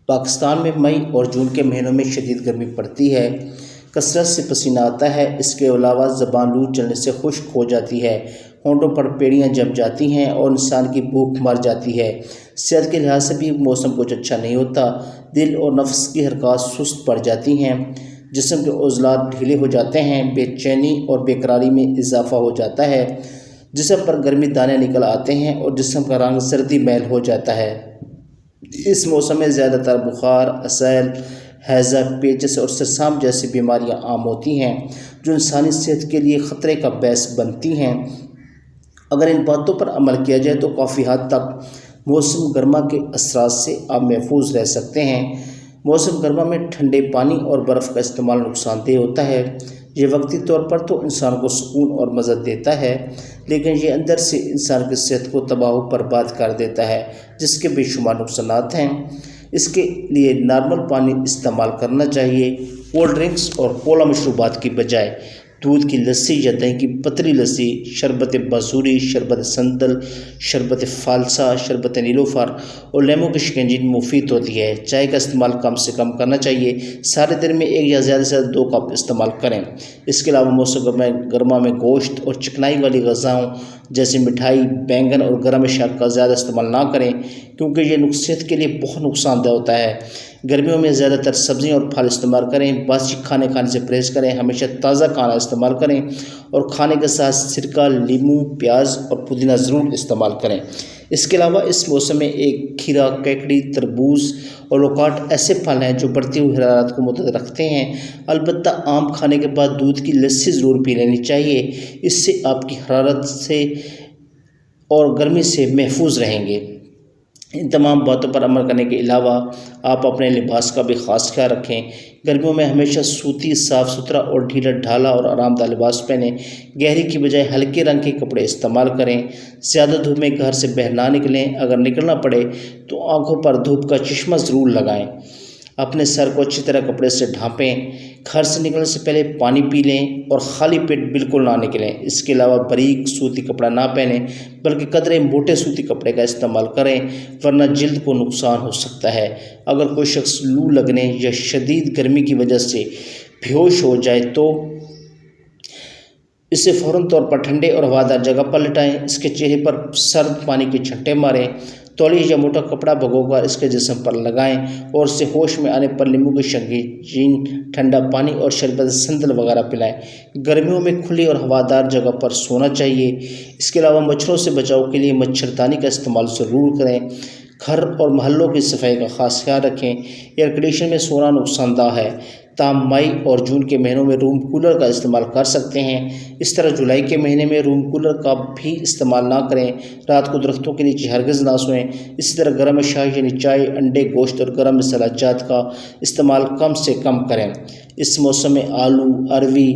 پاکستان میں مئی اور جون کے مہینوں میں شدید گرمی پڑتی ہے، کثرت سے پسینہ آتا ہے۔ اس کے علاوہ زبان لو چلنے سے خشک ہو جاتی ہے، ہونٹوں پر پیڑیاں جم جاتی ہیں اور انسان کی بھوک مر جاتی ہے۔ صحت کے لحاظ سے بھی موسم کچھ اچھا نہیں ہوتا۔ دل اور نفس کی حرکات سست پڑ جاتی ہیں، جسم کے عضلات ڈھیلے ہو جاتے ہیں، بے چینی اور بے قراری میں اضافہ ہو جاتا ہے، جسم پر گرمی دانے نکل آتے ہیں اور جسم کا رنگ زردی میل ہو جاتا ہے۔ اس موسم میں زیادہ تر بخار، اسہال، ہیضہ، پیچس اور سرسام جیسی بیماریاں عام ہوتی ہیں، جو انسانی صحت کے لیے خطرے کا باعث بنتی ہیں۔ اگر ان باتوں پر عمل کیا جائے تو کافی حد تک موسم گرما کے اثرات سے آپ محفوظ رہ سکتے ہیں۔ موسم گرما میں ٹھنڈے پانی اور برف کا استعمال نقصان دہ ہوتا ہے۔ یہ وقتی طور پر تو انسان کو سکون اور مزہ دیتا ہے، لیکن یہ اندر سے انسان کی صحت کو تباہ و برباد کر دیتا ہے، جس کے بے شمار نقصانات ہیں۔ اس کے لیے نارمل پانی استعمال کرنا چاہیے۔ کولڈ ڈرنکس اور کولا مشروبات کی بجائے دودھ کی لسی یا دہی کی پتلی لسی، شربت بازوری، شربت سنتل، شربت فالسا، شربت نیلوفر اور لیموں کی شکنجی مفید ہوتی ہے۔ چائے کا استعمال کم سے کم کرنا چاہیے، سارے دن میں 1 یا زیادہ سے زیادہ 2 کپ استعمال کریں۔ اس کے علاوہ موسم گرما میں گوشت اور چکنائی والی غذاؤں جیسے مٹھائی، بینگن اور گرم اشیاء کا زیادہ استعمال نہ کریں، کیونکہ یہ صحت کے لیے بہت نقصان دہ ہوتا ہے۔ گرمیوں میں زیادہ تر سبزیاں اور پھل استعمال کریں، باسی کھانے سے پرہیز کریں، ہمیشہ تازہ کھانا استعمال کریں اور کھانے کے ساتھ سرکہ، لیموں، پیاز اور پودینہ ضرور استعمال کریں۔ اس کے علاوہ اس موسم میں ایک کھیرا، ککڑی، تربوز اور لوکاٹ ایسے پھل ہیں جو بڑھتی ہوئی حرارت کو متوازن رکھتے ہیں۔ البتہ آم کھانے کے بعد دودھ کی لسی ضرور پی لینی چاہیے، اس سے آپ کی حرارت سے اور گرمی سے محفوظ رہیں گے۔ ان تمام باتوں پر عمل کرنے کے علاوہ آپ اپنے لباس کا بھی خاص خیال رکھیں۔ گرمیوں میں ہمیشہ سوتی، صاف ستھرا اور ڈھیلا ڈھالا اور آرام دہ لباس پہنیں۔ گہری کی بجائے ہلکے رنگ کے کپڑے استعمال کریں۔ زیادہ دھوپ میں گھر سے باہر نہ نکلیں۔ اگر نکلنا پڑے تو آنکھوں پر دھوپ کا چشمہ ضرور لگائیں۔ اپنے سر کو اچھی طرح کپڑے سے ڈھانپیں۔ گھر سے نکلنے سے پہلے پانی پی لیں اور خالی پیٹ بالکل نہ نکلیں۔ اس کے علاوہ باریک سوتی کپڑا نہ پہنیں، بلکہ قدرے موٹے سوتی کپڑے کا استعمال کریں، ورنہ جلد کو نقصان ہو سکتا ہے۔ اگر کوئی شخص لو لگنے یا شدید گرمی کی وجہ سے بے ہوش ہو جائے تو اسے فوراً طور پر ٹھنڈے اور ہوادار جگہ پر لٹائیں۔ اس کے چہرے پر سرد پانی کے چھٹے ماریں، تولیے یا موٹا کپڑا بھگو کر اس کے جسم پر لگائیں اور اسے ہوش میں آنے پر لیموں کی شکنجی، ٹھنڈا پانی اور شربت سنتل وغیرہ پلائیں۔ گرمیوں میں کھلی اور ہوادار جگہ پر سونا چاہیے۔ اس کے علاوہ مچھروں سے بچاؤ کے لیے مچھردانی کا استعمال ضرور کریں۔ گھر اور محلوں کی صفائی کا خاص خیال رکھیں۔ ایئر کنڈیشن میں سونا نقصان دہ ہے، تاہم مئی اور جون کے مہینوں میں روم کولر کا استعمال کر سکتے ہیں۔ اس طرح جولائی کے مہینے میں روم کولر کا بھی استعمال نہ کریں۔ رات کو درختوں کے نیچے ہرگز نہ سوئیں۔ اسی طرح گرم اشیاء یعنی چائے، انڈے، گوشت اور گرم مسالہ جات کا استعمال کم سے کم کریں۔ اس موسم میں آلو، اروی،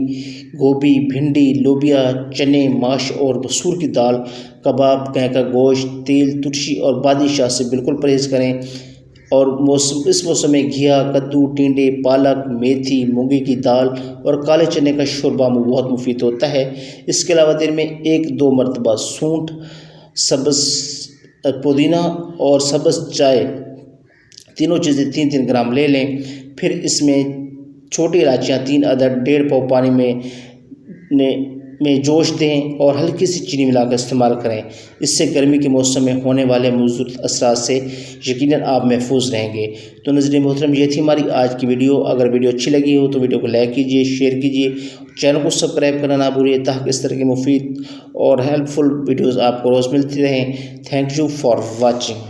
گوبھی، بھنڈی، لوبیا، چنے، ماش اور مسور کی دال، کباب، گائے کا گوشت، تیل، ترشی اور بادی اشیاء سے بالکل پرہیز کریں۔ اور اس موسم میں گھیا، کدو، ٹینڈے، پالک، میتھی، مونگی کی دال اور کالے چنے کا شوربہ بہت مفید ہوتا ہے۔ اس کے علاوہ دن میں 1-2 مرتبہ سونٹھ، سبز پودینہ اور سبز چائے، تینوں چیزیں 3-3 گرام لے لیں۔ پھر اس میں چھوٹی الائچیاں 3 عدد 1.5 پاؤ پانی میں جوش دیں اور ہلکی سی چینی ملا کر استعمال کریں۔ اس سے گرمی کے موسم میں ہونے والے مضر اثرات سے یقیناً آپ محفوظ رہیں گے۔ تو ناظرین محترم، یہ تھی ہماری آج کی ویڈیو۔ اگر ویڈیو اچھی لگی ہو تو ویڈیو کو لائک کیجیے، شیئر کیجیے، چینل کو سبسکرائب کرنا نہ بھولیے تاکہ اس طرح کی مفید اور ہیلپ فل ویڈیوز آپ کو روز ملتی رہیں۔ Thank you for watching.